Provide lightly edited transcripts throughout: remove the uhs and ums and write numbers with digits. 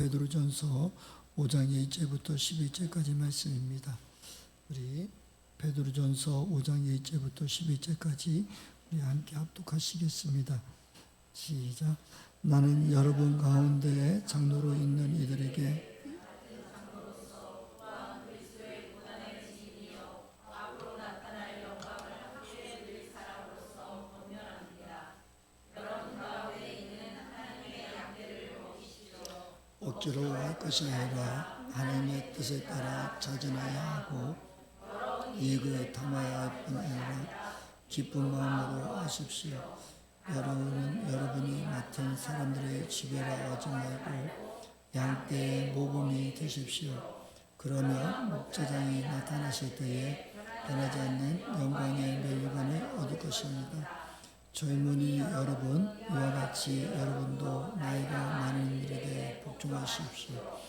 베드로전서 5장 1절부터 11절까지 말씀입니다. 우리 베드로전서 5장 1절부터 11절까지 우리 함께 합독하시겠습니다. 시작. 나는 여러분 가운데 장로로 있는 이들에게 억지로 할 것이 아니라 하나님의 뜻에 따라 자진하여야 하고 이익을 탐하여야 할 뿐 아니라 기쁜 마음으로 하십시오. 여러분이 맡은 사람들의 지배라 하지 말고 양떼의 모범이 되십시오. 그러면 목자장이 나타나실 때에 변하지 않는 영광의 면류관을 얻을 것입니다. 젊은이 여러분, 이와 같이 여러분도 나이가 많은 일에게 복종하십시오.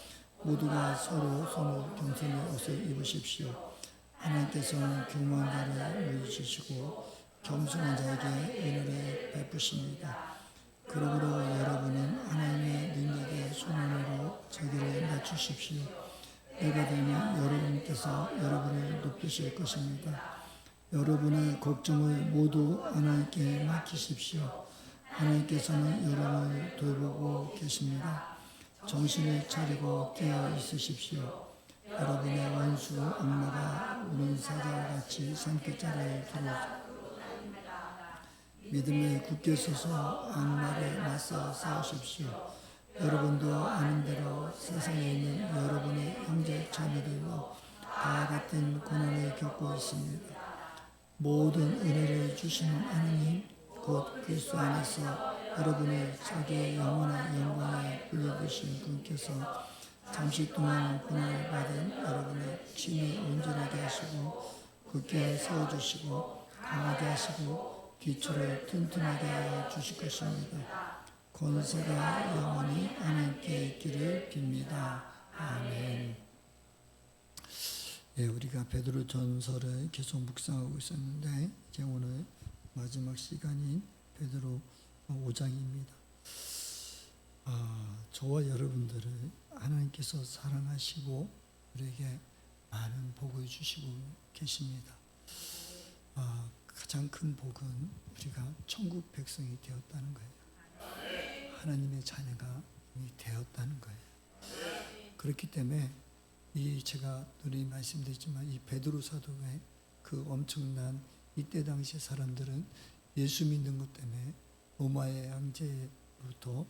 모두가 서로 겸손의 옷을 입으십시오. 하나님께서는 교만한 자를 물리치시고 겸손한 자에게 은혜를 베푸십니다. 그러므로 여러분은 하나님의 능력의 손안으로 자기를 낮추십시오. 때가 되면 여러분께서 여러분을 높이실 것입니다. 여러분의 걱정을 모두 하나님께 맡기십시오. 하나님께서는 여러분을 돌보고 계십니다. 정신을 차리고 깨어 있으십시오. 여러분의 원수 악마가 우는 사자와 같이 산깃자를 두르 믿음에 굳게 서서 악마를 맞서 싸우십시오. 여러분도 아는 대로 세상에 있는 여러분의 형제 자매들도 다 같은 고난을 겪고 있습니다. 모든 은혜를 주시는 하나님 곧 그리스도 안에서 여러분의 자기의 영원한 영광에 불러드신 분께서 잠시 동안 고난을 받은 여러분의 힘이 온전하게 하시고 굳게 세워주시고 강하게 하시고 기초를 튼튼하게 하여 주실 것입니다. 권세가 영원히 하나님께 있기를 빕니다. 아멘. 예, 우리가 베드로전서를 계속 묵상하고 있었는데 이제 오늘 마지막 시간인 베드로 5장입니다. 저와 여러분들을 하나님께서 사랑하시고 우리에게 많은 복을 주시고 계십니다. 가장 큰 복은 우리가 천국 백성이 되었다는 거예요. 하나님의 자녀가 이미 되었다는 거예요. 그렇기 때문에 제가 늘 말씀드렸지만 이 베드로 사도의 그 엄청난 이때 당시 사람들은 예수 믿는 것 때문에 로마의 황제로부터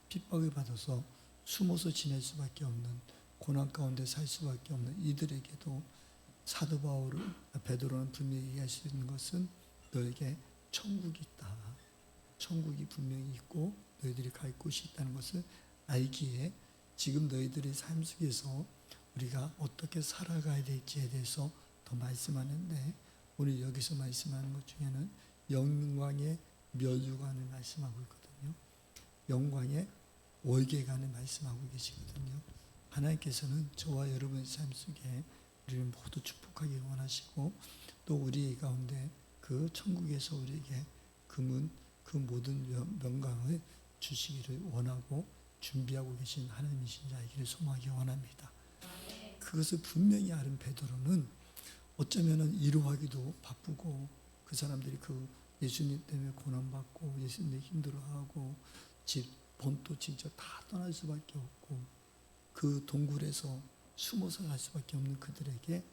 핍박을 받아서 숨어서 지낼 수밖에 없는 고난 가운데 살 수밖에 없는 이들에게도 사도 베드로는 분명히 얘기할 수 있는 것은 너에게 천국이 있다. 천국이 분명히 있고 너희들이 갈 곳이 있다는 것을 알기에 지금 너희들의 삶 속에서 우리가 어떻게 살아가야 될지에 대해서 더 말씀하는데 오늘 여기서 말씀하는 것 중에는 영광의 면류관을 말씀하고 있거든요. 영광의 월계관을 말씀하고 계시거든요. 하나님께서는 저와 여러분의 삶 속에 우리를 모두 축복하기 원하시고 또 우리 가운데 그 천국에서 우리에게 그 모든 영광을 주시기를 원하고 준비하고 계신 하나님이신 자이기를 소망하기 원합니다. 그것을 분명히 아는 베드로는 어쩌면은 이루하기도 바쁘고 그 사람들이 그 예수님 때문에 고난받고 예수님 힘들어하고 집, 본토 진짜 다 떠날 수밖에 없고 그 동굴에서 숨어서 갈 수밖에 없는 그들에게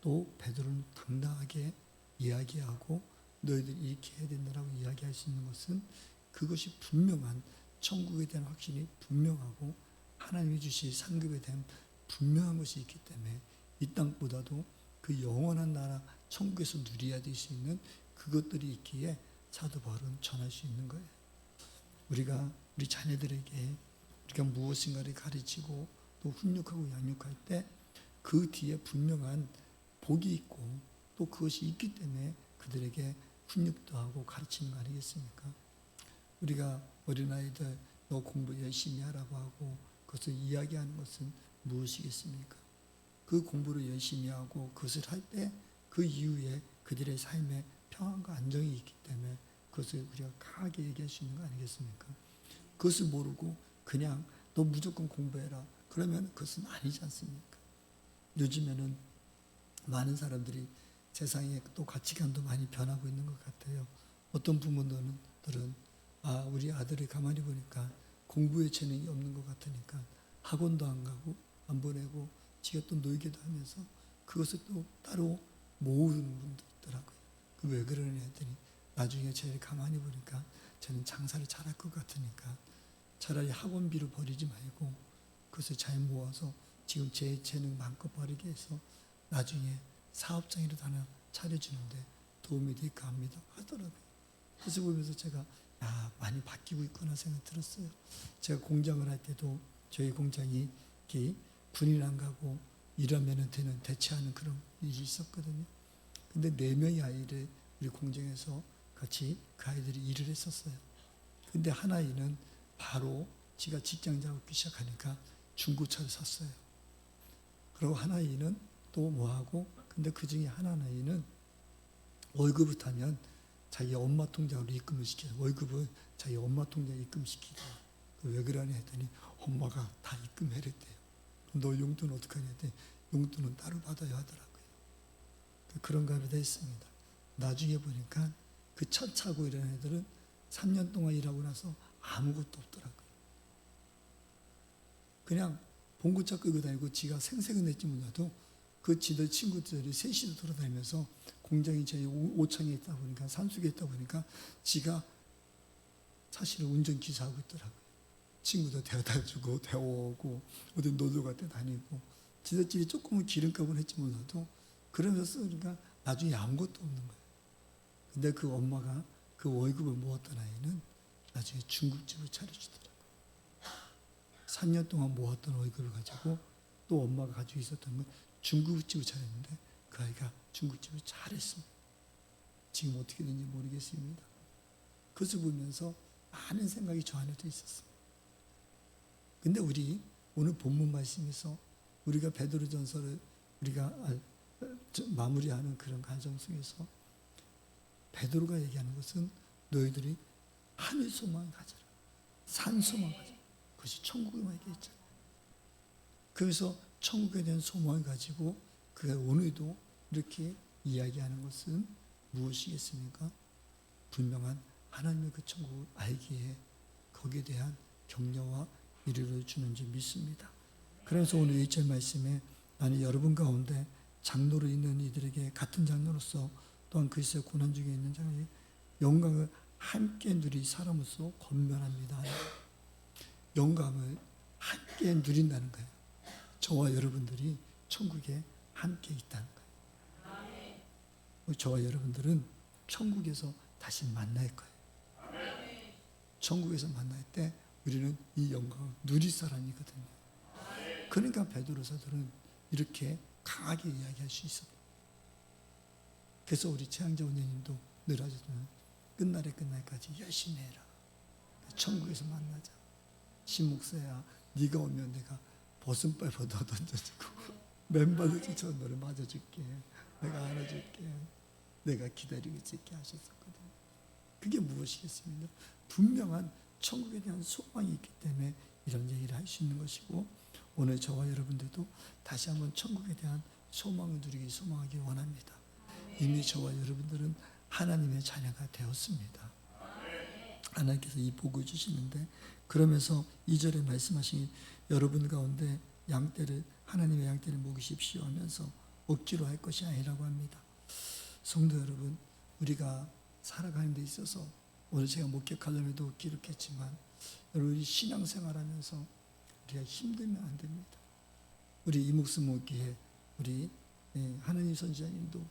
또 베드로는 당당하게 이야기하고 너희들이 이렇게 해야 된다라고 이야기할 수 있는 것은 그것이 분명한 천국에 대한 확신이 분명하고 하나님이 주실 상급에 대한 분명한 것이 있기 때문에 이 땅보다도 그 영원한 나라 천국에서 누려야 될 수 있는 그것들이 있기에 사도 바울은 전할 수 있는 거예요. 우리 자녀들에게 우리가 무엇인가를 가르치고 또 훈육하고 양육할 때 그 뒤에 분명한 복이 있고 또 그것이 있기 때문에 그들에게 훈육도 하고 가르치는 거 아니겠습니까? 우리가 어린아이들 너 공부 열심히 하라고 하고 그것을 이야기하는 것은 무엇이겠습니까? 그 공부를 열심히 하고 그것을 할 때 그 이후에 그들의 삶에 평안과 안정이 있기 때문에 그것을 우리가 강하게 얘기할 수 있는 거 아니겠습니까? 그것을 모르고 그냥 너 무조건 공부해라. 그러면 그것은 아니지 않습니까? 요즘에는 많은 사람들이 세상에 또 가치관도 많이 변하고 있는 것 같아요. 어떤 부모들은 우리 아들을 가만히 보니까 공부에 재능이 없는 것 같으니까 학원도 안 가고 안 보내고 지가 또 놀기도 하면서 그것을 또 따로 모으는 분도 있더라고요. 그 왜 그러냐 했더니 나중에 쟤를 가만히 보니까 쟤는 장사를 잘할 것 같으니까 차라리 학원비로 버리지 말고 그것을 잘 모아서 지금 제 재능 마음껏 버리게 해서 나중에 사업장이라도 하나 차려주는데 도움이 될까 합니다 하더라고요. 그래서 보면서 제가 많이 바뀌고 있구나 생각 들었어요. 제가 공장을 할 때도 저희 공장이 이렇게 군인 안 가고 일하면 되는 대체하는 그런 일이 있었거든요. 근데 4명의 아이를 우리 공장에서 같이 그 아이들이 일을 했었어요. 근데 한 아이는 바로 지가 직장 잡기 시작하니까 중고차를 샀어요. 그리고 한 아이는 또 뭐하고, 근데 그 중에 한 아이는 월급을 타면 자기 엄마 통장으로 입금을 시켜요. 월급을 자기 엄마 통장에 입금시키고. 왜 그러냐 했더니 엄마가 다 입금해랬대요. 너 용돈 어떡하냐 했더니 용돈은 따로 받아야 하더라고요. 그런 가게 돼 있습니다. 나중에 보니까 그 첫 차고 이런 애들은 3년 동안 일하고 나서 아무것도 없더라고요. 그냥 봉고차 끌고 다니고 지가 생색은 냈지 몰라도 그 지들 친구들이 셋이서 돌아다니면서 공장이 저희 오창에 있다 보니까 산속에 있다 보니까 지가 사실은 운전기사하고 있더라고요. 친구들 데려다주고 데워오고 어디 놀러 갈 때 다니고 지들끼리 조금은 기름값을 했지 몰라도 그러면서 그러니까 나중에 아무것도 없는 거예요. 근데 그 엄마가 그 월급을 모았던 아이는 나중에 중국집을 차려주더라고요. 3년 동안 모았던 월급을 가지고 또 엄마가 가지고 있었던 건 중국집을 차렸는데 그 아이가 중국집을 잘했습니다. 지금 어떻게 되는지 모르겠습니다. 그것을 보면서 많은 생각이 저 안에도 있었어요. 근데 우리 오늘 본문 말씀에서 우리가 베드로전서를 우리가 마무리하는 그런 과정 속에서 베드로가 얘기하는 것은 너희들이 하늘 소망을 가져라. 산 소망을 가져라. 그것이 천국을 얘기했잖아요. 그래서 천국에 대한 소망을 가지고 그가 오늘도 이렇게 이야기하는 것은 무엇이겠습니까? 분명한 하나님의 그 천국을 알기에 거기에 대한 격려와 위로를 주는 줄 믿습니다. 그래서 오늘 1절 말씀에 나는 여러분 가운데 장로로 있는 이들에게 같은 장로로서 또한 그리스도의 고난 중에 있는 자의 영광을 함께 누리 사람으로서 권면합니다. 영광을 함께 누린다는 거예요. 저와 여러분들이 천국에 함께 있다는 거예요. 저와 여러분들은 천국에서 다시 만날 거예요. 천국에서 만날 때 우리는 이 영광을 누릴 사람이거든요. 그러니까 베드로서들은 이렇게 강하게 이야기할 수 있었다. 그래서 우리 최양자 원장님도 늘 하셨지만 끝날에 끝날까지 열심히 해라. 천국에서 만나자. 신목사야 네가 오면 내가 벗은발 벗어 던져주고 맨발로 저 너를 맞아줄게. 내가 안아줄게. 내가 기다리고 있을게 하셨었거든요. 그게 무엇이겠습니까? 분명한 천국에 대한 소망이 있기 때문에 이런 얘기를 할 수 있는 것이고 오늘 저와 여러분들도 다시 한번 천국에 대한 소망을 누리기 소망하기 원합니다. 이미 저와 여러분들은 하나님의 자녀가 되었습니다. 하나님께서 이 복을 주시는데 그러면서 2절에 말씀하신 여러분 가운데 양떼를 하나님의 양떼를 먹이십시오 하면서 억지로 할 것이 아니라고 합니다. 성도 여러분, 우리가 살아가는 데 있어서 오늘 제가 목격하려면도 기록했지만 여러분 신앙생활하면서 우리가 힘들면 안 됩니다. 우리 이목수 목기에 우리 하나님 선지자님도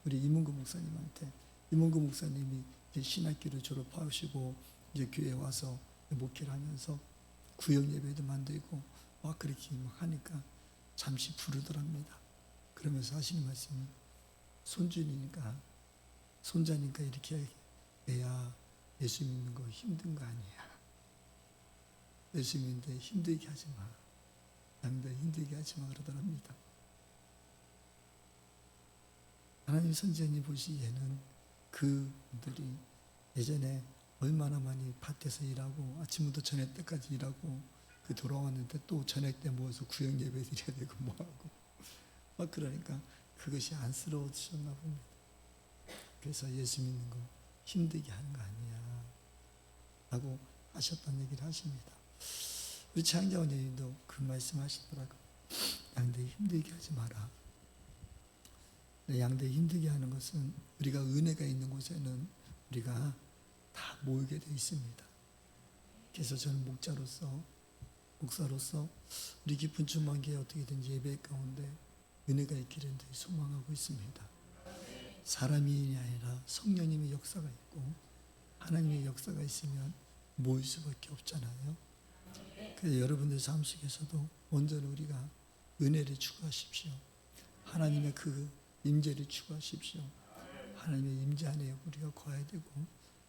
우리 이문구 목사님한테 이문구 목사님이 이제 신학교를 졸업하시고 이제 교회에 와서 목회를 하면서 구역 예배도 만들고 막 그렇게 막 하니까 잠시 부르더랍니다. 그러면서 하시는 말씀이 손주니까 손자니까 이렇게 애야 예수 믿는 거 힘든 거 아니야. 예수 믿는데 힘들게 하지 마. 남들 힘들게 하지 마 그러더랍니다. 하나님 선지자님 보시기에는 그분들이 예전에 얼마나 많이 밭에서 일하고 아침부터 저녁 때까지 일하고 그 돌아왔는데 또 저녁 때 모여서 구역 예배 드려야 되고 뭐하고 막 그러니까 그것이 안쓰러워지셨나 봅니다. 그래서 예수 믿는 거 힘들게 하는 거 아니야 라고 하셨다는 얘기를 하십니다. 우리 최양자 원장님도 그 말씀 하시더라고요. 양대 힘들게 하지 마라. 양대 힘들게 하는 것은 우리가 은혜가 있는 곳에는 우리가 다 모이게 되어 있습니다. 그래서 저는 목사로서 우리 깊은 주만교회 어떻게든지 예배 가운데 은혜가 있기를 소망하고 있습니다. 사람이 아니라 성령님의 역사가 있고 하나님의 역사가 있으면 모일 수밖에 없잖아요. 그래서 여러분들 삶 속에서도 먼저는 우리가 은혜를 추구하십시오. 하나님의 그 임재를 추구하십시오. 하나님의 임재 안에 우리가 거해야 되고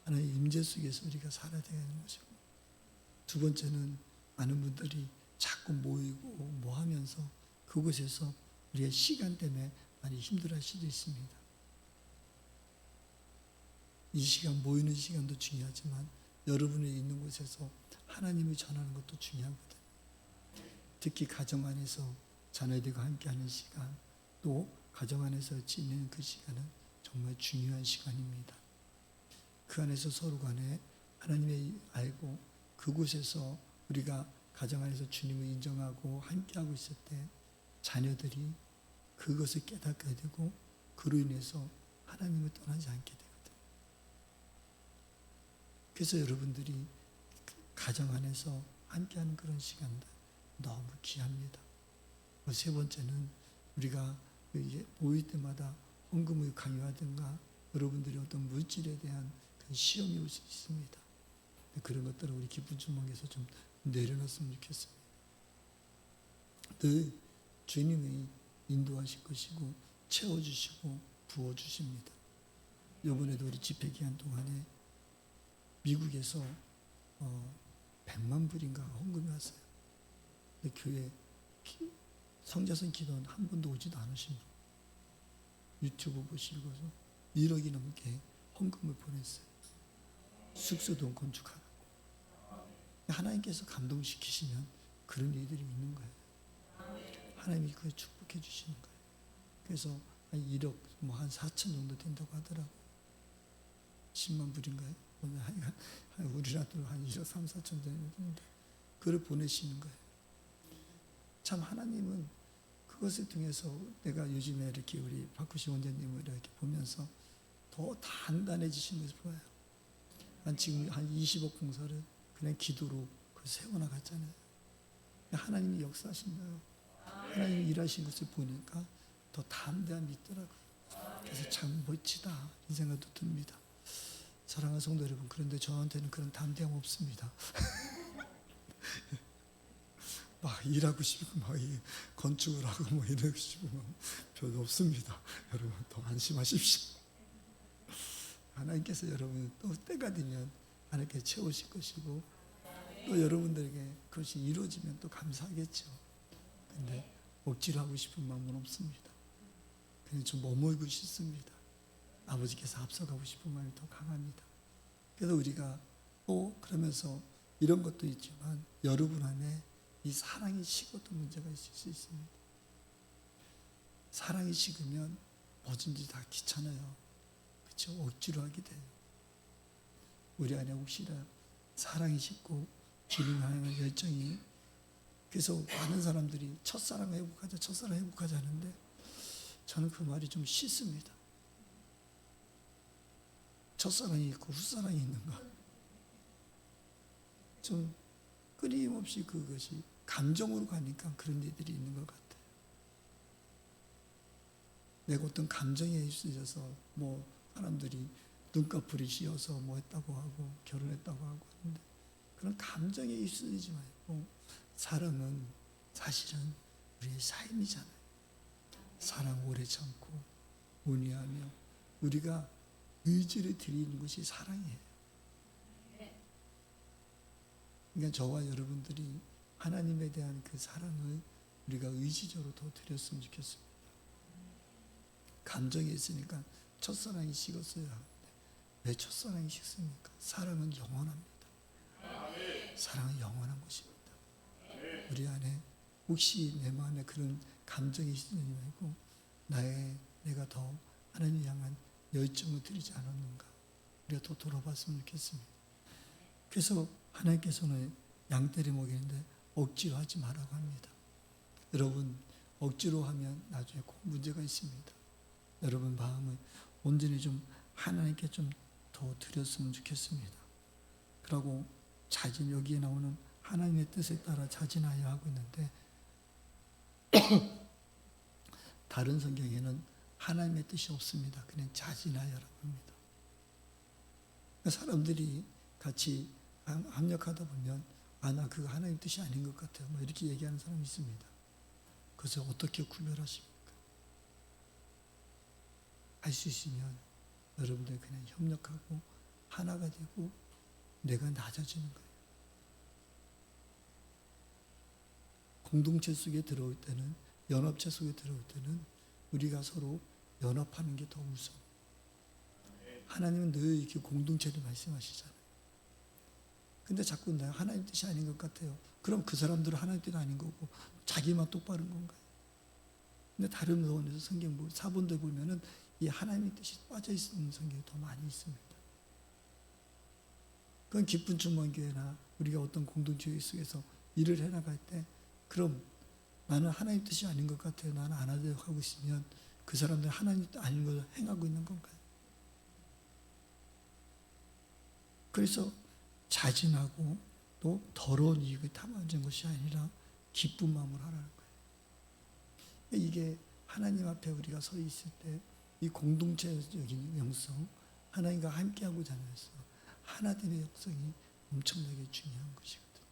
하나님의 임재 속에서 우리가 살아야 되는 것이고, 두 번째는 많은 분들이 자꾸 모이고 뭐 하면서 그곳에서 우리의 시간 때문에 많이 힘들어할 수도 있습니다. 이 시간, 모이는 시간도 중요하지만 여러분이 있는 곳에서 하나님을 전하는 것도 중요하거든요. 특히 가정 안에서 자녀들과 함께하는 시간, 또 가정 안에서 지내는 그 시간은 정말 중요한 시간입니다. 그 안에서 서로 간에 하나님을 알고 그곳에서 우리가 가정 안에서 주님을 인정하고 함께하고 있을 때 자녀들이 그것을 깨닫게 되고 그로 인해서 하나님을 떠나지 않게 되거든요. 그래서 여러분들이 가정 안에서 함께하는 그런 시간들 너무 귀합니다. 세 번째는 우리가 모일 때마다 헌금을 강요하든가 여러분들이 어떤 물질에 대한 그런 시험이 올 수 있습니다. 그런 것들을 우리 기쁜 주먹에서 좀 내려놨으면 좋겠습니다. 늘 주님이 인도하실 것이고 채워주시고 부어주십니다. 이번에도 우리 집회 기간 동안에 미국에서 100만 불인가 헌금이 왔어요. 근데 교회 성자선 기도는 한 번도 오지도 않으신 분, 유튜브 보시고서 1억이 넘게 헌금을 보냈어요. 숙소도 건축하라고. 하나님께서 감동시키시면 그런 일들이 있는 거예요. 하나님이 그걸 축복해 주시는 거예요. 그래서 한 1억, 한 4천 정도 된다고 하더라고요. 10만 불인가요? 우리나라도 한 1억 3, 4천 정도 되는데 그걸 보내시는 거예요. 참 하나님은 그것을 통해서 내가 요즘에 이렇게 우리 박구시 원장님을 이렇게 보면서 더 단단해지신 것을 보여요. 지금 한 20억 봉사를 그냥 기도로 세워나갔잖아요. 하나님이 역사하신다요. 하나님이 일하신 것을 보니까 더 담대함이 있더라고요. 그래서 참 멋지다 이 생각도 듭니다. 사랑하는 성도 여러분, 그런데 저한테는 그런 담대함 없습니다. 막 일하고 싶고 막 건축을 하고 뭐 이러고 싶고 별로 없습니다. 여러분 더 안심하십시오. 하나님께서 여러분 또 때가 되면 하나님께 채우실 것이고 또 여러분들에게 그것이 이루어지면 또 감사하겠죠. 근데 억지로 하고 싶은 마음은 없습니다. 그냥 좀 머물고 싶습니다. 아버지께서 앞서가고 싶은 마음이 더 강합니다. 그래서 우리가 또 그러면서 이런 것도 있지만 여러분 안에 이 사랑이 식어도 문제가 있을 수 있습니다. 사랑이 식으면 뭐든지 다 귀찮아요. 그렇죠? 억지로 하게 돼요. 우리 안에 혹시나 사랑이 식고 주님 향한 열정이, 그래서 많은 사람들이 첫사랑 회복하자, 첫사랑 회복하자 하는데 저는 그 말이 좀 싫습니다. 첫사랑이 있고 후사랑이 있는가? 좀 끊임없이 그것이 감정으로 가니까 그런 일들이 있는 것 같아요. 내가 어떤 감정에 있어서 뭐 사람들이 눈꺼풀이 씌어서 뭐 했다고 하고 결혼했다고 하고 하는데 그런 감정에 휩쓸리지 말고 사랑은 사실은 우리의 삶이잖아요. 사랑 오래 참고 온유하며 우리가 의지를 드리는 것이 사랑이에요. 그러니까 저와 여러분들이 하나님에 대한 그 사랑을 우리가 의지적으로 더 드렸으면 좋겠습니다. 감정이 있으니까 첫사랑이 식었어요 하는데 왜 첫사랑이 식습니까? 사랑은 영원합니다. 사랑은 영원한 것입니다. 우리 안에 혹시 내 마음에 그런 감정이 있는지 말고 내가 더 하나님 향한 열정을 드리지 않았는가, 우리가 더 돌아봤으면 좋겠습니다. 그래서 하나님께서는 양떼를 먹이는데 억지로 하지 말라고 합니다. 여러분, 억지로 하면 나중에 꼭 문제가 있습니다. 여러분 마음을 온전히 좀 하나님께 좀 더 드렸으면 좋겠습니다. 그리고 자진, 여기에 나오는 하나님의 뜻에 따라 자진하여 하고 있는데 다른 성경에는 하나님의 뜻이 없습니다. 그냥 자진하여라고 합니다. 사람들이 같이 합력하다 보면 나 그거 하나님 뜻이 아닌 것 같아요, 뭐 이렇게 얘기하는 사람이 있습니다. 그래서 어떻게 구별하십니까? 할 수 있으면 여러분들 그냥 협력하고 하나가 되고 내가 낮아지는 거예요. 공동체 속에 들어올 때는, 연합체 속에 들어올 때는 우리가 서로 연합하는 게 더 우선. 하나님은 늘 이렇게 공동체를 말씀하시잖아요. 근데 자꾸 내가 하나님 뜻이 아닌 것 같아요. 그럼 그 사람들은 하나님 뜻이 아닌 거고 자기만 똑바른 건가요? 근데 다른 부분에서 성경 사본들 보면은 이 하나님의 뜻이 빠져 있는 성경이 더 많이 있습니다. 그건 기쁜 충만교회나 우리가 어떤 공동체 속에서 일을 해나갈 때, 그럼 나는 하나님 뜻이 아닌 것 같아요, 나는 안 하려고 하고 있으면 그 사람들은 하나님 뜻 아닌 걸 행하고 있는 건가요? 그래서 자진하고 또 더러운 이익을 탐하는 것이 아니라 기쁜 마음으로 하라는 거예요. 이게 하나님 앞에 우리가 서 있을 때 이 공동체적인 영성, 하나님과 함께하고자 해서 하나됨의 역성이 엄청나게 중요한 것이거든요.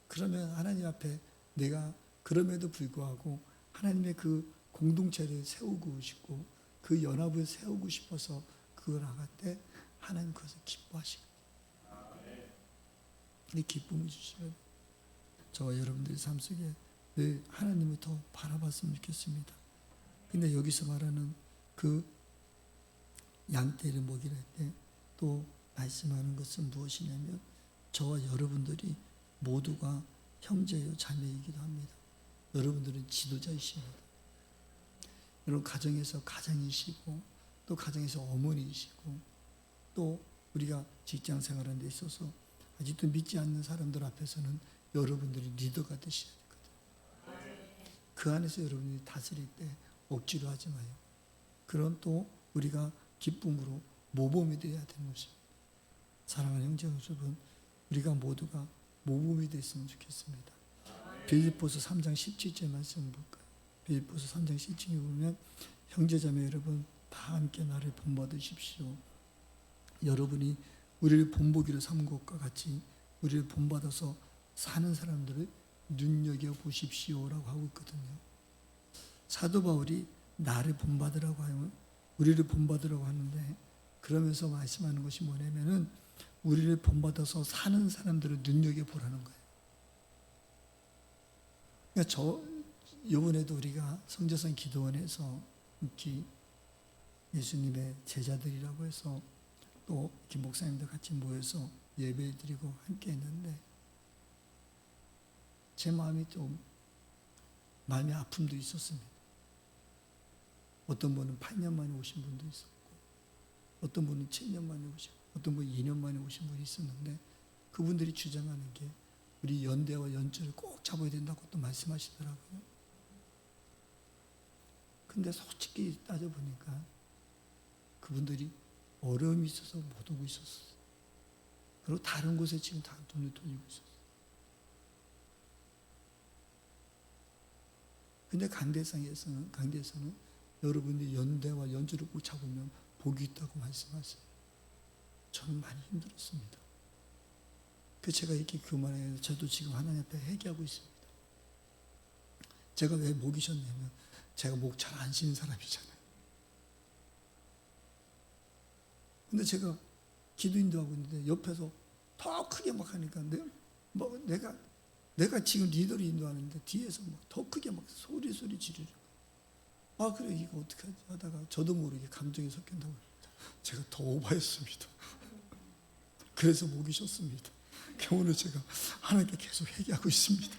그러면 하나님 앞에 내가 그럼에도 불구하고 하나님의 그 공동체를 세우고 싶고 그 연합을 세우고 싶어서 그걸 나갈 때 하나님 그것을 기뻐하시거든요. 이 기쁨을 주시면 저와 여러분들의 삶 속에 늘 하나님을 더 바라봤으면 좋겠습니다. 근데 여기서 말하는 그 양떼를 먹이라 할 때 또 말씀하는 것은 무엇이냐면 저와 여러분들이 모두가 형제요 자매이기도 합니다. 여러분들은 지도자이십니다. 여러분 가정에서 가장이시고 또 가정에서 어머니이시고 또 우리가 직장 생활하는 데 있어서 아직도 믿지 않는 사람들 앞에서는 여러분들이 리더가 되셔야 되거든요. 그 안에서 여러분이 다스릴 때 억지로 하지 마요. 그런 또 우리가 기쁨으로 모범이 되어야 되는 것입니다. 사랑하는 형제 여러분, 우리가 모두가 모범이 됐으면 좋겠습니다. 빌립보서 3장 17절 말씀 볼까요? 빌립보서 3장 17절에 보면 형제자매 여러분 다 함께 나를 본받으십시오. 여러분이 우리를 본보기로 삼은 것과 같이 우리를 본받아서 사는 사람들을 눈여겨보십시오라고 하고 있거든요. 사도 바울이 나를 본받으라고 하면 우리를 본받으라고 하는데, 그러면서 말씀하는 것이 뭐냐면은 우리를 본받아서 사는 사람들을 눈여겨보라는 거예요. 그러니까 이번에도 우리가 성제선 기도원에서 이렇게 예수님의 제자들이라고 해서 또 이렇게 목사님들 같이 모여서 예배 드리고 함께 했는데 제 마음이 아픔도 있었습니다. 어떤 분은 8년 만에 오신 분도 있었고 어떤 분은 7년 만에 오시고 어떤 분은 2년 만에 오신 분이 있었는데 그분들이 주장하는 게 우리 연대와 연주를 꼭 잡아야 된다고 또 말씀하시더라고요. 근데 솔직히 따져보니까 그분들이 어려움이 있어서 못 오고 있었어요. 그리고 다른 곳에 지금 다 돈을 돌리고 있었어요. 근데 강대에서는 여러분이 연대와 연주를 꼭 잡으면 복이 있다고 말씀하세요. 저는 많이 힘들었습니다. 제가 이렇게 교만해서 저도 지금 하나님 앞에 회개하고 있습니다. 제가 왜 목이셨냐면 제가 목 잘 안 쉬는 사람이잖아요. 근데 제가 기도 인도하고 있는데 옆에서 더 크게 막 하니까 내가 지금 리더를 인도하는데 뒤에서 막 더 크게 막 소리 지르려고. 그래 이거 어떡하지 하다가 저도 모르게 감정이 섞인다고 합니다. 제가 더 오버했습니다. 그래서 목이 쉬었습니다. 오늘 제가 하나님께 계속 회개하고 있습니다.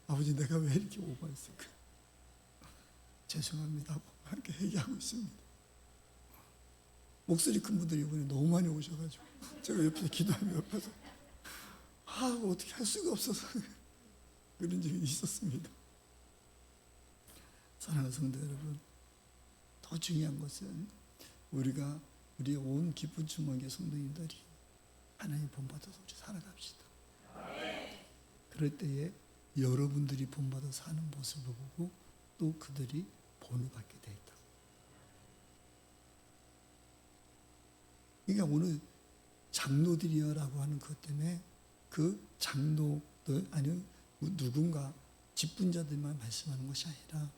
아버지, 내가 왜 이렇게 오버했을까? 죄송합니다 하고 하나님께 회개하고 있습니다. 목소리 큰 분들이 이번에 너무 많이 오셔가지고 제가 옆에서 기도하면 옆에서 어떻게 할 수가 없어서 그런 적이 있었습니다. 사랑하는 성도 여러분, 더 중요한 것은 우리의 온 기쁜 주먹의 성도님들이 하나님 본받아서 우리 살아갑시다. 그럴 때에 여러분들이 본받아 사는 모습을 보고 또 그들이 본을 받게 돼 있다. 그러니까 오늘 장로들이여라고 하는 것 때문에 그 장로들 아니면 누군가 직분자들만 말씀하는 것이 아니라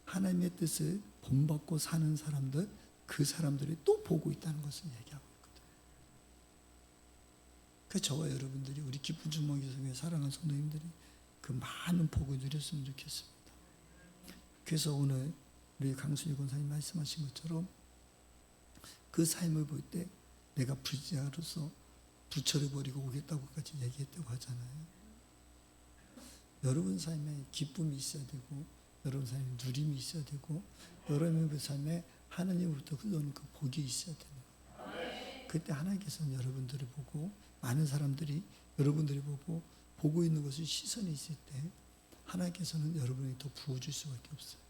하나님의 뜻을 본받고 사는 사람들, 그 사람들이 또 보고 있다는 것을 얘기하고 있거든요. 그 저와 여러분들이 우리 기쁜 주먹이 속에 사랑하는 성도님들이 그 많은 복을 누렸으면 좋겠습니다. 그래서 오늘 우리 강순희 권사님 말씀하신 것처럼 그 삶을 볼 때 내가 부자로서 부처를 버리고 오겠다고까지 얘기했다고 하잖아요. 여러분 삶에 기쁨이 있어야 되고 여러분 삶에 누림이 있어야 되고 여러분의 삶에 하나님으로부터 흘러오는 그 복이 있어야 되는 거예요. 그때 하나님께서는 여러분들을 보고 많은 사람들이 여러분들을 보고 있는 것을 시선이 있을 때 하나님께서는 여러분에게 더 부어줄 수밖에 없어요.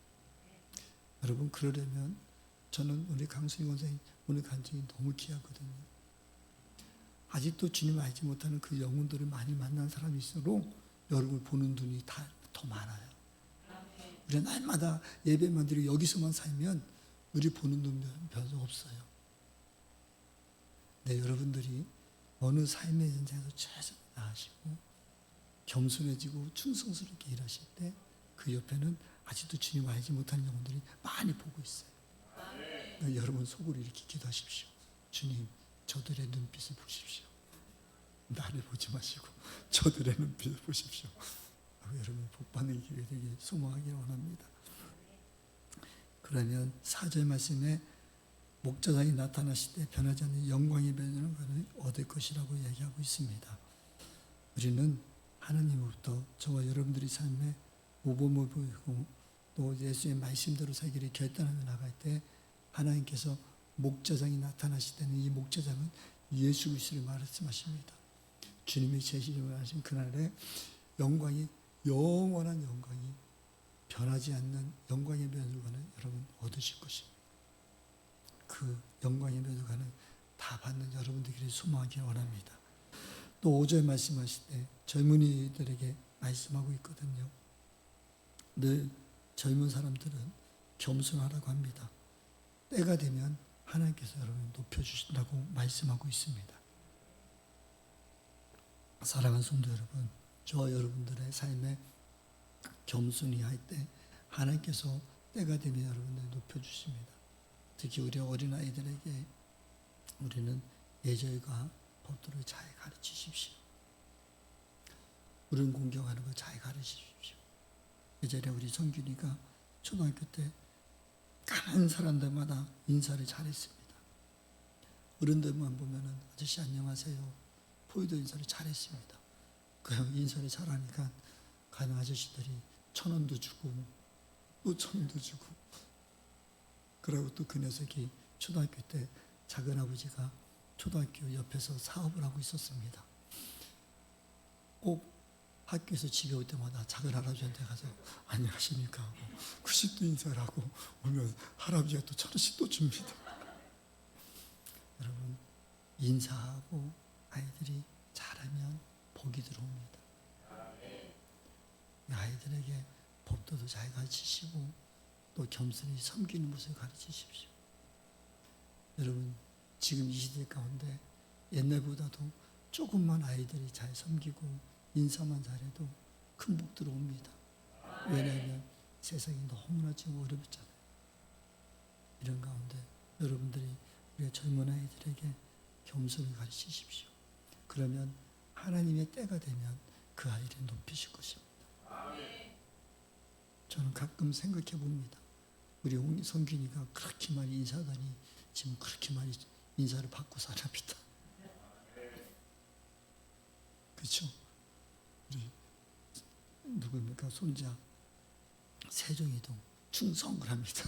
여러분, 그러려면 저는 우리 강수희 원사님 오늘 간증이 너무 귀하거든요. 아직도 주님을 알지 못하는 그 영혼들을 많이 만난 사람일수록 여러분을 보는 눈이 더 많아요. 우리가 날마다 예배만 드리고 여기서만 살면 우리 보는 눈은 별로 없어요. 네, 여러분들이 어느 삶의 현장에서 최선을 다하시고 겸손해지고 충성스럽게 일하실 때 그 옆에는 아직도 주님 알지 못하는 영혼들이 많이 보고 있어요. 그러니까 여러분 속으로 이렇게 기도하십시오. 주님, 저들의 눈빛을 보십시오. 나를 보지 마시고 저들의 눈빛을 보십시오. 여러분 복받는 기회 되게 소망하기 원합니다. 그러면 4절 말씀에 목자장이 나타나실 때 변하지 않는 영광의 변화를 얻을 것이라고 얘기하고 있습니다. 우리는 하나님으로부터 저와 여러분들이 삶에 모범을 보이고 또 예수의 말씀대로 살기를 결단하며 나갈 때 하나님께서 목자장이 나타나실 때는 이 목자장은 예수 그리스도를 말씀하십니다. 주님이 제시를 하신 그날에 영광이 영원한 영광이 변하지 않는 영광의 면류관을 여러분 얻으실 것입니다. 그 영광의 면류관을 다 받는 여러분들이 소망하기 원합니다. 또 5절 말씀하실 때 젊은이들에게 말씀하고 있거든요. 늘 젊은 사람들은 겸손하라고 합니다. 때가 되면 하나님께서 여러분을 높여주신다고 말씀하고 있습니다. 사랑하는 성도 여러분, 저와 여러분들의 삶에 겸손히 할 때 하나님께서 때가 되면 여러분을 높여주십니다. 특히 우리 어린아이들에게 우리는 예절과 법도를 잘 가르치십시오. 우리는 공경하는 걸 잘 가르치십시오. 예전에 우리 성균이가 초등학교 때 가는 사람들마다 인사를 잘했습니다. 어른들만 보면은 아저씨 안녕하세요. 포유도 인사를 잘했습니다. 그 인사를 잘하니까 가는 아저씨들이 1,000원도 주고 또 1,000원도 주고 그러고 또 그 녀석이 초등학교 때 작은아버지가 초등학교 옆에서 사업을 하고 있었습니다. 꼭 학교에서 집에 올 때마다 작은할아버지한테 가서 안녕하십니까 하고 90도 인사를 하고 오면 할아버지가 또 1,000원씩 또 줍니다. 여러분, 인사하고 아이들이 잘하면 복이 들어옵니다. 아이들에게 법도도 잘 가르치시고 또 겸손히 섬기는 모습을 가르치십시오. 여러분, 지금 이 시대 가운데 옛날보다도 조금만 아이들이 잘 섬기고 인사만 잘해도 큰 복 들어옵니다. 왜냐하면 세상이 너무나 지금 어렵잖아요. 이런 가운데 여러분들이 우리 젊은 아이들에게 겸손을 가르치십시오. 그러면 하나님의 때가 되면 그 아이를 높이실 것입니다. 저는 가끔 생각해 봅니다. 우리 성균이가 그렇게 많이 인사하더니 지금 그렇게 많이 인사를 받고 살아갑니다. 그렇죠? 우리 누굽니까? 손자 세종이도 충성을 합니다.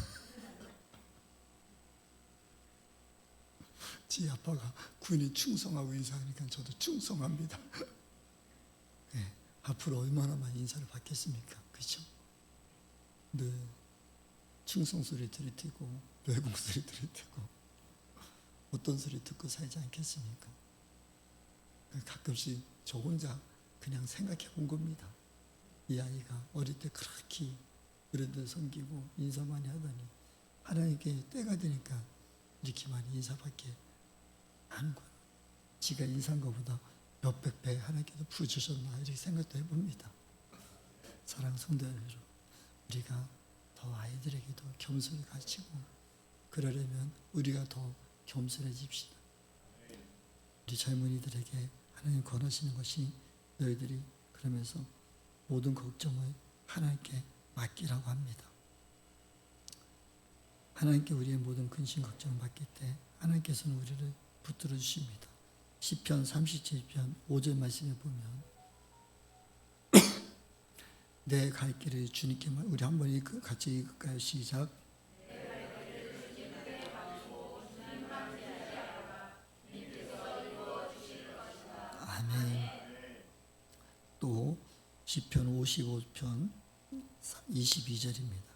지 아빠가 군인 충성하고 인사하니까 저도 충성합니다. 네, 앞으로 얼마나 많이 인사를 받겠습니까? 그렇죠? 네, 충성 소리 들이대고 외국 소리 들이대고 어떤 소리 듣고 살지 않겠습니까? 가끔씩 저 혼자 그냥 생각해 본 겁니다. 이 아이가 어릴 때 그렇게 어른들 섬기고 인사 많이 하더니 하나님께 때가 되니까 이렇게 많이 인사받게 하는구나. 지가 인사한 것보다 몇백 배 하나님께서 부어주셨나 이렇게 생각도 해봅니다. 사랑하는 성도 여러분, 우리가 더 아이들에게도 겸손을 가르치고 그러려면 우리가 더 겸손해집시다. 우리 젊은이들에게 하나님 권하시는 것이 너희들이 그러면서 모든 걱정을 하나님께 맡기라고 합니다. 하나님께 우리의 모든 근심 걱정을 맡길 때 하나님께서는 우리를 붙들어 주십니다. 시편 37편 5절 말씀에 보면 내 갈 길을 주님께 우리 한번 같이 읽을까요? 시작. 아멘. 또 시편 55편 22절입니다.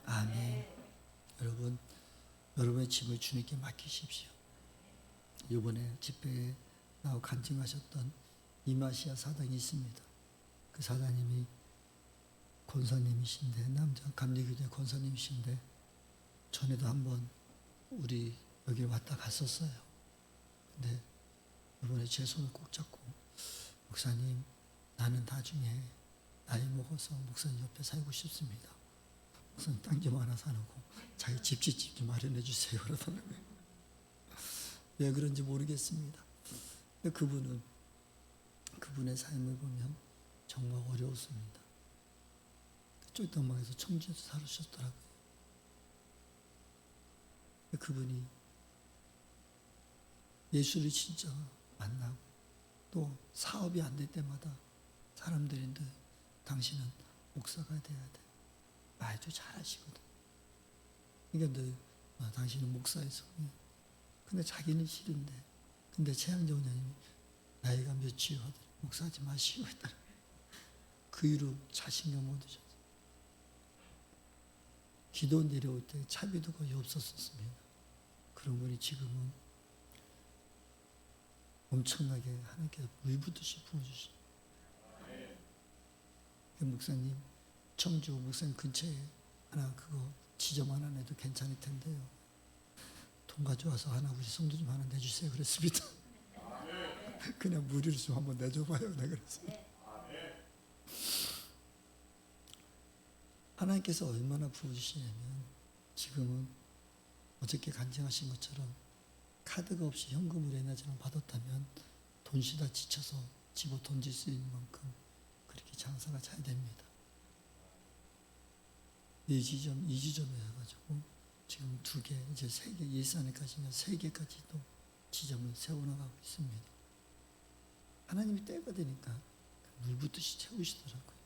아멘. 여러분, 여러분의 짐을 주님께 맡기십시오. 이번에 집회에 나와 간증하셨던 이마시아 사당이 있습니다. 그 사장님이 권사님이신데 남자 감리교대 권사님이신데 전에도 한번 우리 여기 왔다 갔었어요. 근데 이번에 제 손을 꼭 잡고 목사님 나는 나중에 나이 먹어서 목사님 옆에 살고 싶습니다. 목사님 땅 좀 하나 사놓고 자기 집 좀 마련해 주세요. 그러더라고요. 왜 그런지 모르겠습니다. 근데 그분의 삶을 보면 정말 어려웠습니다. 쫄딱망에서 청주에서 살으셨더라고요. 그분이 예수를 진짜 만나고 또 사업이 안 될 때마다 사람들인데 당신은 목사가 돼야 돼. 말도 잘하시거든. 그러니까 늘 당신은 목사에서 근데 자기는 싫은데 근데 최양정 원장님이 나이가 몇이요 하더니 목사하지 마시오 했더니 그 이후로 자신감 얻으셨어요. 기도 내려올 때 차비도 거의 없었습니다. 그런 분이 지금은 엄청나게 하나님께서 물 붓듯이 부어주시고 목사님 청주 목사님 근처에 하나 그거 지점 하나 내도 괜찮을 텐데요. 돈 가져와서 하나 우리 성도 좀 하나 내주세요 그랬습니다. 그냥 무리를 좀 한번 내줘봐요 내가 그랬습니다. 하나님께서 얼마나 부어주시냐면 지금은 어저께 간증하신 것처럼 카드가 없이 현금으로 에너지를 받았다면 돈 쉬다 지쳐서 집어 던질 수 있는 만큼 그렇게 장사가 잘 됩니다. 이 지점에 해가지고 지금 2개, 이제 3개, 일산에까지는 3개까지도 지점을 세워나가고 있습니다. 하나님이 때가 되니까 물 붓듯이 채우시더라고요.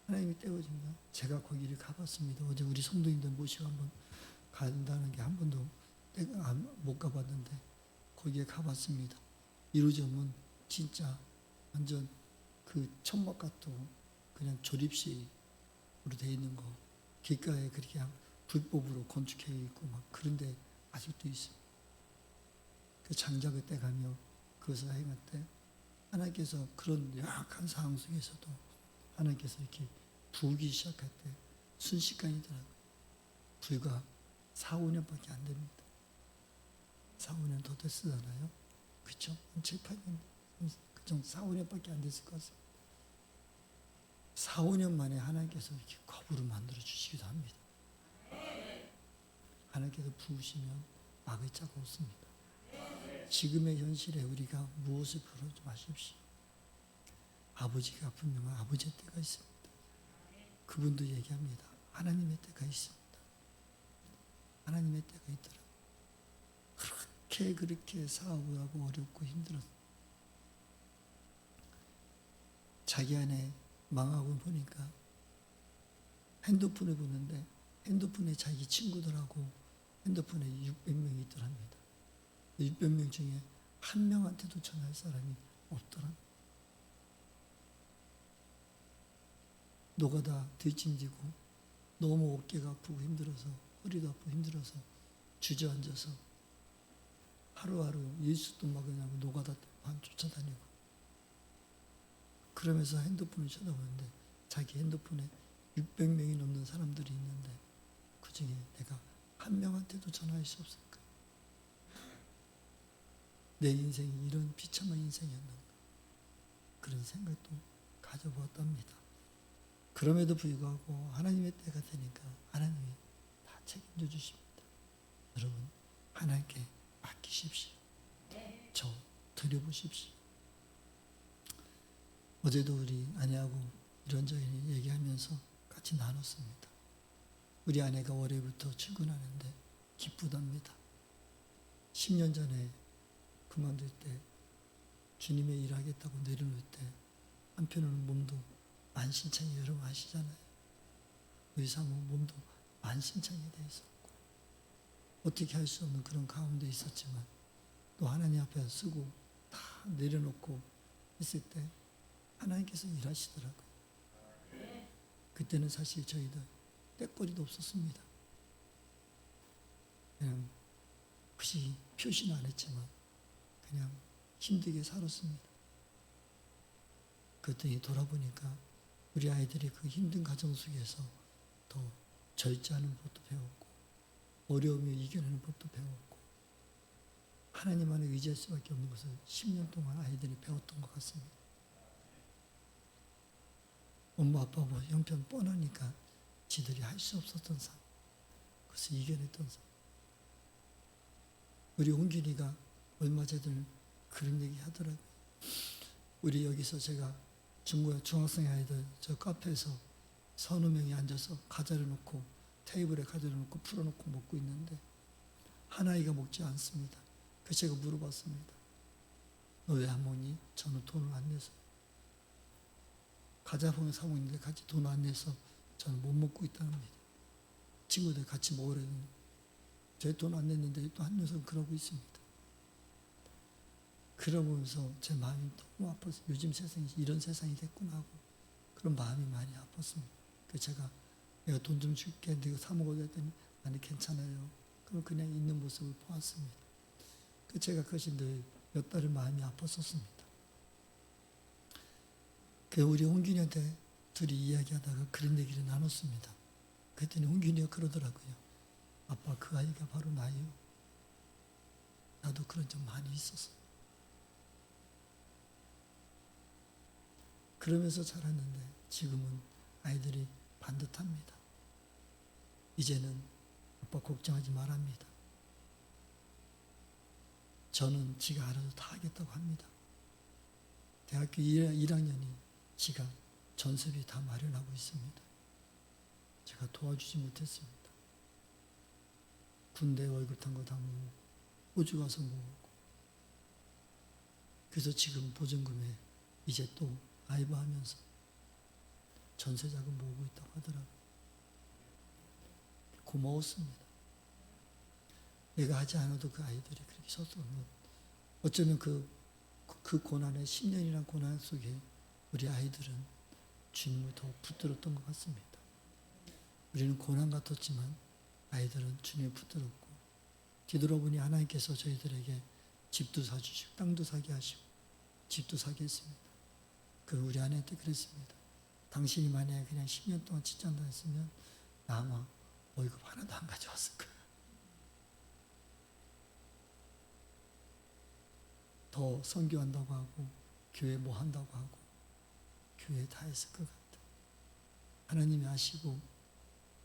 하나님이 때워진다. 제가 거기를 가봤습니다. 어제 우리 성도님들 모시고 한번 간다는 게 한 번도 못 가봤는데 거기에 가봤습니다. 1호점은 진짜 완전 그 천막같도 그냥 조립식으로 돼 있는 거 길가에 그렇게 그냥 불법으로 건축해 있고 막 그런데 아직도 있습니다. 그 장작을 떼가며 그것을 행할 때 하나님께서 그런 열악한 상황 속에서도 하나님께서 이렇게 부으기 시작할 때 순식간이더라고요. 불과 4, 5년밖에 안 됩니다. 4, 5년 더 됐으잖아요. 그렇죠? 7, 8년, 그정 4, 5년밖에 안 됐을 것 같습니다. 4, 5년 만에 하나님께서 이렇게 거부를 만들어 주시기도 합니다. 하나님께서 부으시면 막을 자가 없습니다. 지금의 현실에 우리가 무엇을 부르지 마십시오. 아버지가 분명한 아버지의 때가 있습니다. 그분도 얘기합니다. 하나님의 때가 있습니다. 하나님의 때가 있더라고요. 그렇게 사업하고 어렵고 힘들었어요. 자기 안에 망하고 보니까 핸드폰을 보는데 핸드폰에 자기 친구들하고 핸드폰에 600명이 있더랍니다. 600명 중에 한 명한테도 전화할 사람이 없더랍니다. 노가다 뒷짐지고 너무 어깨가 아프고 힘들어서 허리도 아프고 힘들어서 주저앉아서 하루하루 예수도 막으냐고 노가다 반 쫓아다니고 그러면서 핸드폰을 쳐다보는데 자기 핸드폰에 600명이 넘는 사람들이 있는데 그 중에 내가 한 명한테도 전화할 수 없을까? 내 인생이 이런 비참한 인생이었나? 그런 생각도 가져보았답니다. 그럼에도 불구하고 하나님의 때가 되니까 하나님이 다 책임져 주십니다. 여러분 하나님께 맡기십시오. 저 드려보십시오. 어제도 우리 아내하고 이런저런 얘기하면서 같이 나눴습니다. 우리 아내가 월요일부터 출근하는데 기쁘답니다. 10년 전에 그만둘 때 주님의 일하겠다고 내려놓을 때 한편으로는 몸도 만신창이 여러분 아시잖아요. 의사면 몸도 만신창이 돼 있었고 어떻게 할 수 없는 그런 가운데 있었지만 또 하나님 앞에 쓰고 다 내려놓고 있을 때 하나님께서 일하시더라고요. 그때는 사실 저희들 떼거리도 없었습니다. 그냥 혹시 표시는 안 했지만 그냥 힘들게 살았습니다. 그랬더니 돌아보니까 우리 아이들이 그 힘든 가정 속에서 더 절제하는 법도 배웠고 어려움을 이겨내는 법도 배웠고 하나님 안에 의지할 수밖에 없는 것을 10년 동안 아이들이 배웠던 것 같습니다. 엄마 아빠 뭐 형편 뻔하니까 지들이 할 수 없었던 삶 그것을 이겨냈던 삶. 우리 홍균이가 얼마 전에 그런 얘기 하더라고요. 우리 여기서 제가 중학생 아이들 저 카페에서 서너 명이 앉아서 과자를 놓고 테이블에 과자를 놓고 풀어놓고 먹고 있는데 한 아이가 먹지 않습니다. 그래서 제가 물어봤습니다. 너 왜 안 먹니? 저는 돈을 안 내서. 과자 사 먹는데 같이 돈 안 내서 저는 못 먹고 있다는 겁니다. 친구들 같이 먹으려니 제 돈 안 냈는데 또 한 녀석은 그러고 있습니다. 그러면서 제 마음이 너무 아팠어요. 요즘 세상이 이런 세상이 됐구나 하고 그런 마음이 많이 아팠습니다. 그래서 제가 내가 돈 좀 줄게 네가 사 먹어도 했더니 아니 괜찮아요. 그럼 그냥 있는 모습을 보았습니다. 그 제가 그것이 늘 몇 달을 마음이 아팠었습니다. 그 우리 홍균이한테 둘이 이야기하다가 그런 얘기를 나눴습니다. 그랬더니 홍균이가 그러더라고요. 아빠 그 아이가 바로 나예요. 나도 그런 점 많이 있었어. 그러면서 자랐는데 지금은 아이들이 반듯합니다. 이제는 아빠 걱정하지 말합니다. 저는 지가 알아서 다 하겠다고 합니다. 대학교 1학년이 지가 전세비 다 마련하고 있습니다. 제가 도와주지 못했습니다. 군대 월급 탄 거 다 모으고 호주 가서 모으고 그래서 지금 보증금에 이제 또 알바하면서 전세자금 모으고 있다고 하더라고요. 고마웠습니다. 내가 하지 않아도 그 아이들이 그렇게 섰었는 어쩌면 그 고난의 10년이라는 고난 속에 우리 아이들은 주님을 더 붙들었던 것 같습니다. 우리는 고난 같았지만 아이들은 주님을 붙들었고 뒤돌아보니 하나님께서 저희들에게 집도 사주시고 땅도 사게 하시고 집도 사게 했습니다. 그 우리 아내한테 그랬습니다. 당신이 만약에 그냥 10년 동안 직장 다녔으면 나 아마 월급 하나도 안 가져왔을 거야. 더 선교한다고 하고 교회 뭐 한다고 하고 교회에 다 했을 것 같아. 하나님이 아시고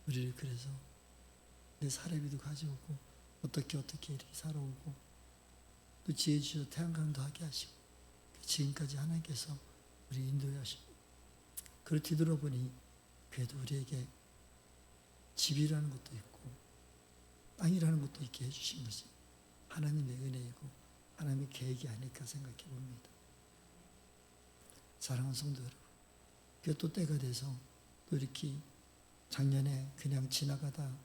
우리를 그래서 내 사례비도 가져오고 어떻게 이렇게 살아오고 또 지혜 주셔서 태양광도 하게 하시고 지금까지 하나님께서 우리 인도하시고, 그걸 뒤돌아보니 그래도 우리에게 집이라는 것도 있고 땅이라는 것도 있게 해주신 것이 하나님의 은혜이고 하나님의 계획이 아닐까 생각해 봅니다. 사랑하는 성도 여러분, 그 또 때가 돼서 또 이렇게 작년에 그냥 지나가다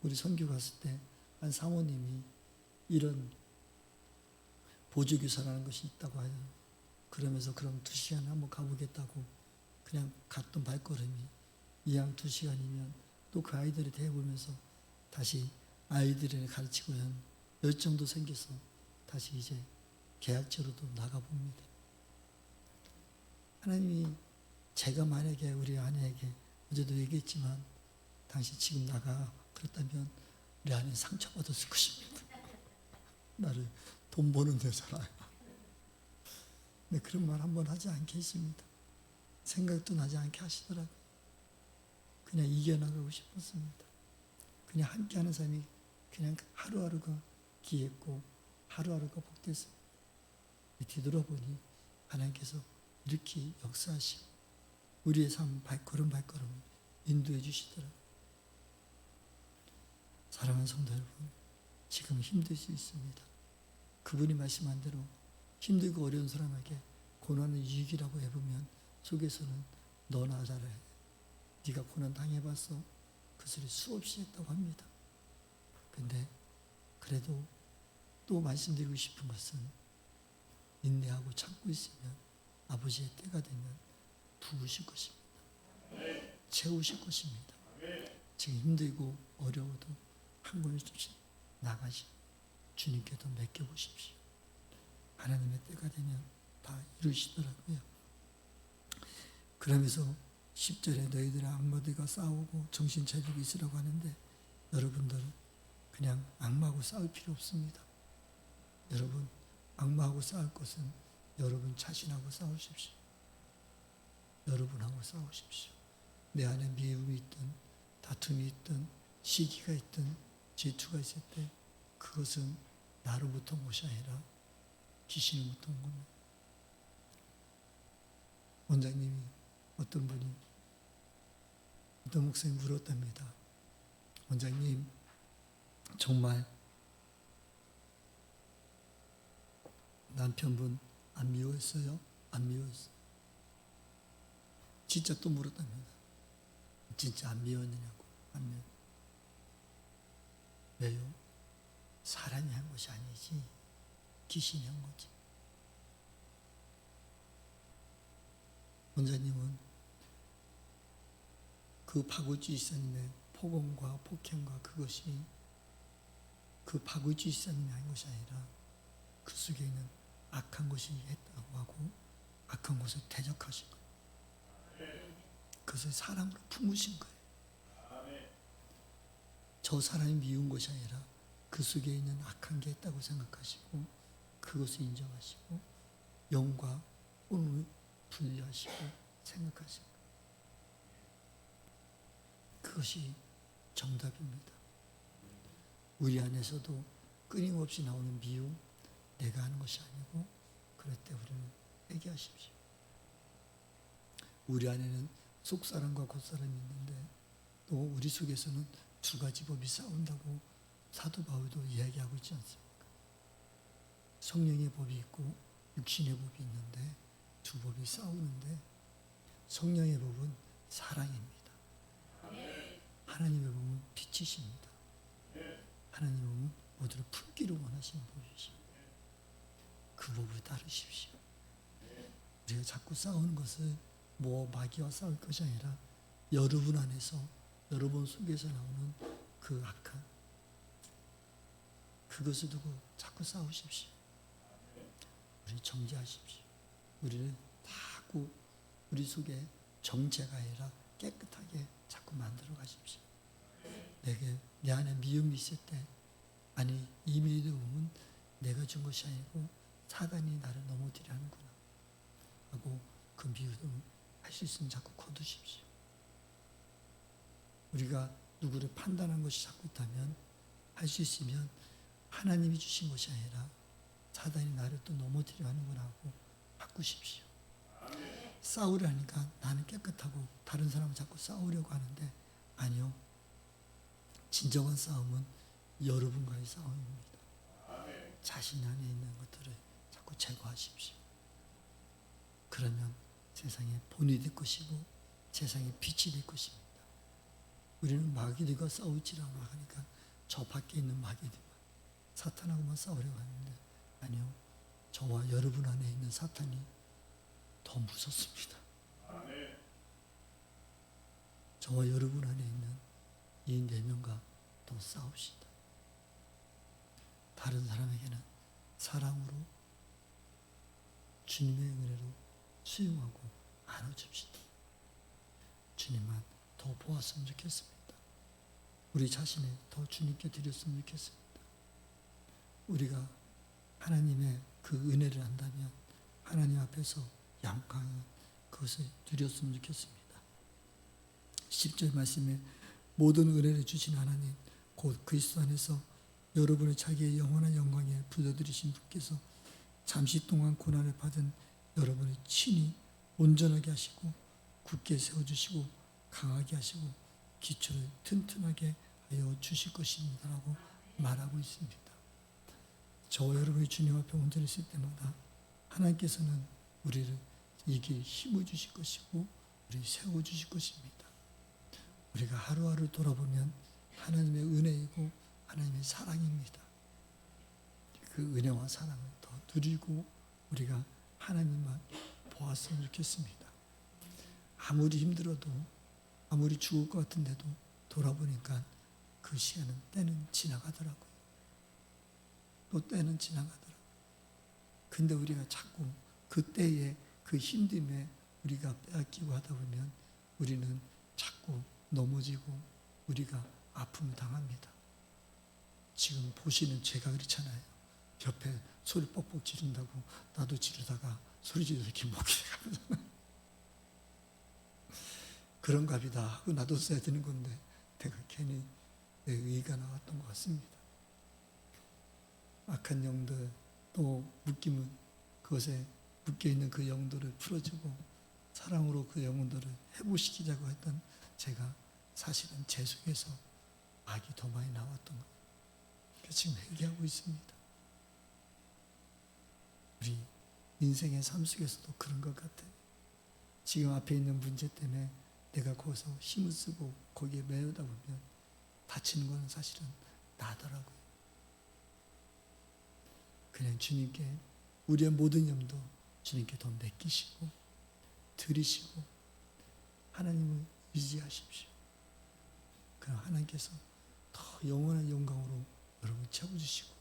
우리 선교 갔을 때 한 사모님이 이런 보조교사라는 것이 있다고 해요. 그러면서 그럼 2시간 한번 가보겠다고 그냥 갔던 발걸음이 이왕 2시간이면 또 그 아이들을 대해보면서 다시 아이들을 가르치고 한 열정도 생겨서 다시 이제 계약제로도 나가봅니다. 하나님이 제가 만약에 우리 아내에게 어제도 얘기했지만 당신 지금 나가 그렇다면 우리 아내 상처받았을 것입니다. 나를 돈 버는 여자라. 근데 그런 말 한번 하지 않겠습니다. 생각도 나지 않게 하시더라고요. 그냥 이겨나가고 싶었습니다. 그냥 함께하는 삶이 그냥 하루하루가 귀했고 하루하루가 복됐습니다. 뒤돌아보니 하나님께서 이렇게 역사하시고 우리의 삶 발걸음 인도해 주시더라고요. 사랑하는 성도 여러분, 지금 힘들 수 있습니다. 그분이 말씀한 대로 힘들고 어려운 사람에게 고난은 유익이라고 해보면 속에서는 너나 잘해. 네가 고난 당해봤어. 그 소리 수없이 했다고 합니다. 근데 그래도 또 말씀드리고 싶은 것은 인내하고 참고 있으면 아버지의 때가 되면 부으실 것입니다. 채우실 것입니다. 지금 힘들고 어려워도 한 걸음씩 나가시 주님께도 맡겨보십시오. 하나님의 때가 되면 다 이루시더라고요. 그러면서 10절에 너희들은 악마들과 싸우고 정신 차리고 있으라고 하는데 여러분들은 그냥 악마하고 싸울 필요 없습니다. 여러분 악마하고 싸울 것은 여러분 자신하고 싸우십시오. 여러분하고 싸우십시오. 내 안에 미움이 있든 다툼이 있든 시기가 있든 질투가 있을 때 그것은 나로부터 온 것이 아니라 귀신으로부터 온 겁니다. 원장님이 어떤 분이 어떤 목사님이 물었답니다. 원장님 정말 남편분 안 미워했어요? 안 미워했어요. 진짜 또 물었답니다. 진짜 안 미웠느냐고. 안 미웠. 왜요? 사람이 한 것이 아니지 귀신이 한 거지. 원장님은 그 바구지사님의 폭언과 폭행과 그것이 그 바구지사님이 한 것이 아니라 그 속에 있는 악한 것이 했다고 하고 악한 것을 대적하신 거예요. 그것을 사랑으로 품으신 거예요. 저 사람이 미운 것이 아니라 그 속에 있는 악한 게 있다고 생각하시고 그것을 인정하시고 영과 혼을 분리하시고 생각하시고 그것이 정답입니다. 우리 안에서도 끊임없이 나오는 미움, 내가 하는 것이 아니고 그럴 때 우리는 회개하십시오. 우리 안에는 속사람과 겉사람이 있는데 또 우리 속에서는 두 가지 법이 싸운다고 사도 바울도 이야기하고 있지 않습니까? 성령의 법이 있고 육신의 법이 있는데 두 법이 싸우는데 성령의 법은 사랑입니다. 하나님의 법은 빛이십니다. 하나님의 법은 모두를 품기를 원하시는 법이십니다. 그 법을 따르십시오. 우리가 자꾸 싸우는 것을 마귀와 싸울 것이 아니라 여러분 안에서 여러분 속에서 나오는 그 악한 그것을 두고 자꾸 싸우십시오. 우리 정죄하십시오. 우리를 자꾸 우리 속에 정죄가 아니라 깨끗하게 자꾸 만들어 가십시오. 내 안에 미움이 있을 때 아니 이 미움은 내가 준 것이 아니고 사단이 나를 넘어뜨리려 하는구나 하고 그 미움을 할 수 있으면 자꾸 거두십시오. 우리가 누구를 판단한 것이 자꾸 있다면 할 수 있으면 하나님이 주신 것이 아니라 사단이 나를 또 넘어뜨리려 하는구나 하고 바꾸십시오. 싸우려니까 나는 깨끗하고 다른 사람은 자꾸 싸우려고 하는데 아니요. 진정한 싸움은 여러분과의 싸움입니다. 자신 안에 있는 것들을 자꾸 제거하십시오. 그러면 세상에 본이 될 것이고 세상에 빛이 될 것입니다. 우리는 마귀들과 싸우지라 하니까 저 밖에 있는 마귀들만 사탄하고만 싸우려고 하는데 아니요. 저와 여러분 안에 있는 사탄이 더 무섭습니다. 저와 여러분 안에 있는 이 내면과 더 싸웁시다. 다른 사람에게는 사랑으로 주님의 은혜로 수용하고 안아줍시다. 주님만 더 보았으면 좋겠습니다. 우리 자신을 더 주님께 드렸으면 좋겠습니다. 우리가 하나님의 그 은혜를 안다면 하나님 앞에서 양강한 그것을 누렸으면 좋겠습니다. 10절 말씀에 모든 은혜를 주신 하나님 곧 그리스도 안에서 여러분을 자기의 영원한 영광에 불러들이신 분께서 잠시 동안 고난을 받은 여러분을 친히 온전하게 하시고 굳게 세워주시고 강하게 하시고 기초를 튼튼하게 하여 주실 것입니다라고 말하고 있습니다. 저와 여러분이 주님 앞에 온전히 있을 때마다 하나님께서는 우리를 이길 힘을 주실 것이고 우리를 세워주실 것입니다. 우리가 하루하루 돌아보면 하나님의 은혜이고 하나님의 사랑입니다. 그 은혜와 사랑을 더 누리고 우리가 하나님만 보았으면 좋겠습니다. 아무리 힘들어도 아무리 죽을 것 같은데도 돌아보니까 그 시간은 때는 지나가더라고요. 또 때는 지나가더라고요. 근데 우리가 자꾸 그 때에 그 힘듦에 우리가 빼앗기고 하다 보면 우리는 자꾸 넘어지고 우리가 아픔을 당합니다. 지금 보시는 제가 그렇잖아요. 옆에 소리 뻑뻑 지른다고 나도 지르다가 소리 지르다 이렇게 목이 가잖아요. 그런 값이다 하고 놔뒀어야 되는 건데 내가 괜히 내 의의가 나왔던 것 같습니다. 악한 영들 또 묶이면 그것에 묶여있는 그 영들을 풀어주고 사랑으로 그 영혼들을 회복시키자고 했던 제가 사실은 제 속에서 악이 더 많이 나왔던 거예요. 그래서 지금 회개하고 있습니다. 우리 인생의 삶 속에서도 그런 것 같아요. 지금 앞에 있는 문제 때문에 내가 거기서 힘을 쓰고 거기에 매여다 보면 다치는 건 사실은 나더라고요. 그냥 주님께 우리의 모든 염도 주님께 더 맡기시고 드리시고 하나님을 의지하십시오. 그럼 하나님께서 더 영원한 영광으로 여러분 채워주시고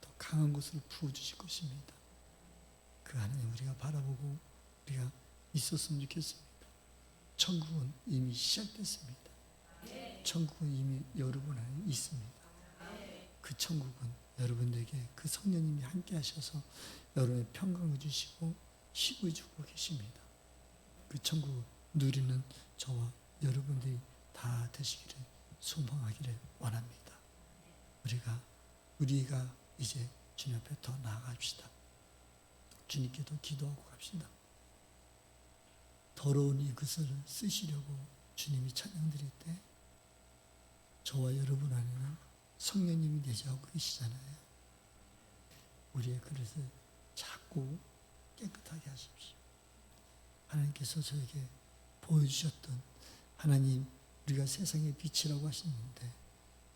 더 강한 것을 부어주실 것입니다. 그 하나님 우리가 바라보고 우리가 있었으면 좋겠습니다. 천국은 이미 시작됐습니다. 천국은 이미 여러분 안에 있습니다. 그 천국은 여러분들에게 그 성령님이 함께 하셔서 여러분의 평강을 주시고 힘을 주고 계십니다. 그 천국 누리는 저와 여러분들이 다 되시기를 소망하기를 원합니다. 우리가 이제 주님 앞에 더 나아갑시다. 주님께도 기도하고 갑시다. 더러운 이 그릇을 쓰시려고 주님이 찬양 드릴 때 저와 여러분 안에는 성령님이 내재하고 계시잖아요. 우리의 그릇을 자꾸 깨끗하게 하십시오. 하나님께서 저에게 보여주셨던 하나님 우리가 세상의 빛이라고 하시는데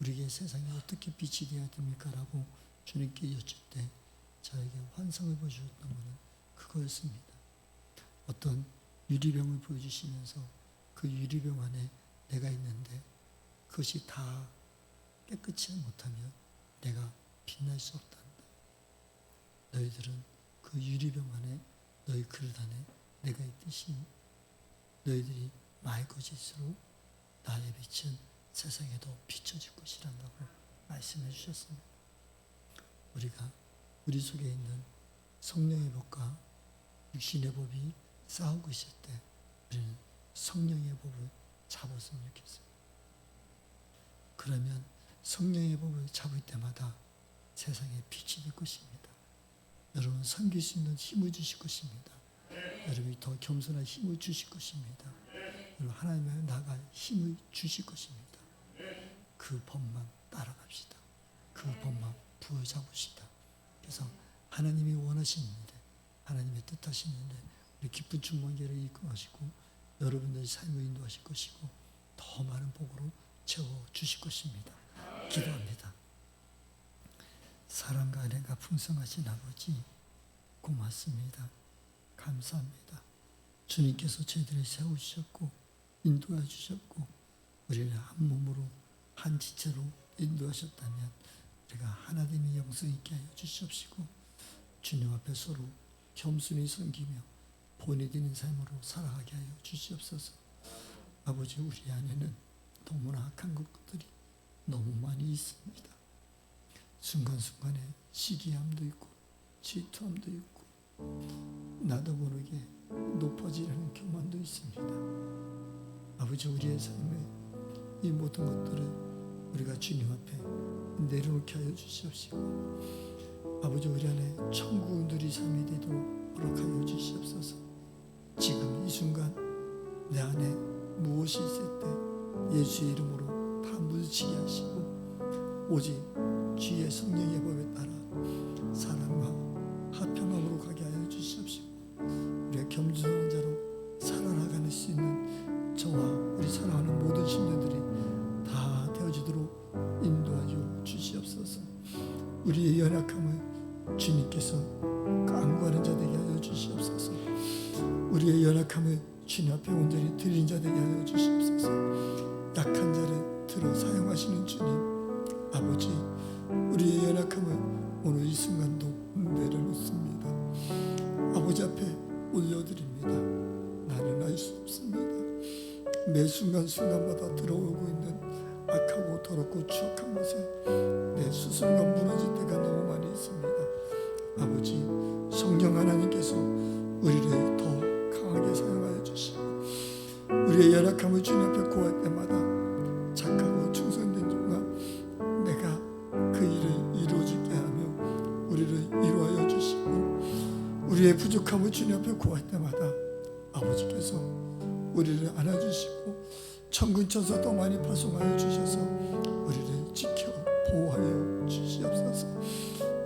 우리에게 세상이 어떻게 빛이 되어야 됩니까? 라고 주님께 여쭸 때 저에게 환상을 보여주셨던 것은 그거였습니다. 어떤 유리병을 보여주시면서 그 유리병 안에 내가 있는데 그것이 다 깨끗이 못하면 내가 빛날 수 없단다. 너희들은 그 유리병 안에 너희 그릇 안에 내가 있듯이 너희들이 많이 거짓으로 나의 빛은 세상에도 비춰질 것이란다고 말씀해 주셨습니다. 우리가 우리 속에 있는 성령의 법과 육신의 법이 싸우고 있을 때 우리는 성령의 법을 잡았으면 좋겠습니다. 그러면 성령의 법을 잡을 때마다 세상에 빛이 될 것입니다. 여러분 섬길 수 있는 힘을 주실 것입니다. 여러분이 더 겸손한 힘을 주실 것입니다. 여러분 하나님의 나갈 힘을 주실 것입니다. 그 법만 따라갑시다. 그 법만 부어잡으시다. 그래서 하나님이 원하시는 일에, 하나님의 뜻하시는 일에 우리 기쁜 충만계를 이끌어가시고 여러분들의 삶을 인도하실 것이고 더 많은 복으로 채워주실 것입니다. 기도합니다. 사랑과 은혜가 풍성하신 아버지 고맙습니다. 감사합니다. 주님께서 저희들을 세우셨고 인도해 주셨고 우리를 한 몸으로 한 지체로 인도하셨다면 우리가 하나님의 영성 있게 하여 주시옵시고 주님 앞에 서로 겸손히 섬기며 본이 되는 삶으로 살아가게 하여 주시옵소서. 아버지, 우리 안에는 너무나 악한 것들이 너무 많이 있습니다. 순간순간에 시기함도 있고 질투함도 있고 나도 모르게 높아지려는 교만도 있습니다. 아버지, 우리의 삶에 이 모든 것들을 우리가 주님 앞에 내려놓게 하여 주시옵시고 아버지, 우리 안에 천국 누리 삶이 되도록 허락하여 주시옵소서. 지금 이 순간 내 안에 무엇이 있을 때 예수의 이름으로 다 물리치게 하시고 오직 주의 성령의 법에 따라 사랑과 화평함으로 가게 하여 주시옵시고 우리가 겸손한 자로 살아나갈 수 있는 저와 우리 사랑하는 모든 신령들이 다 되어지도록 인도하여 주시옵소서. 우리의 연약함을 주님께서 간구하는 자 되게 하여 주시옵소서. 우리의 연약함을 주님 앞에 온전히 드리는 자 되게 하여 주시옵소서. 약한 자를 들어 사용하시는 주님 아버지, 우리의 연약함을 오늘 이 순간도 내려놓습니다. 아버지 앞에 올려드립니다. 나는 알 수 없습니다. 매 순간순간마다 들어오고 있는 악하고 더럽고 추악한 것에 내 스스로가 무너질 때가 너무 많이 있습니다. 아버지, 성령 하나님께서 우리를 더 강하게 사용하여 주시고 우리의 연약함을 주님 앞에 구할 때마다 착하고 충성된 자가 내가 그 일을 이루어지게 하며 우리를 이루하여 주시고 우리의 부족함을 주님 앞에 구할 때마다 아버지께서 우리를 안아주시고 천근천사 더 많이 파송하여 주셔서 우리를 지켜 보호하여 주시옵소서.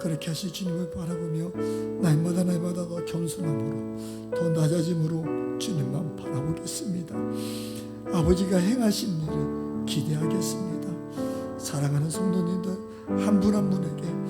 그렇게 하실 주님을 바라보며 날마다 더 겸손함으로 더 낮아짐으로 주님만 바라보겠습니다. 아버지가 행하신 일을 기대하겠습니다. 사랑하는 성도님들 한 분 한 분에게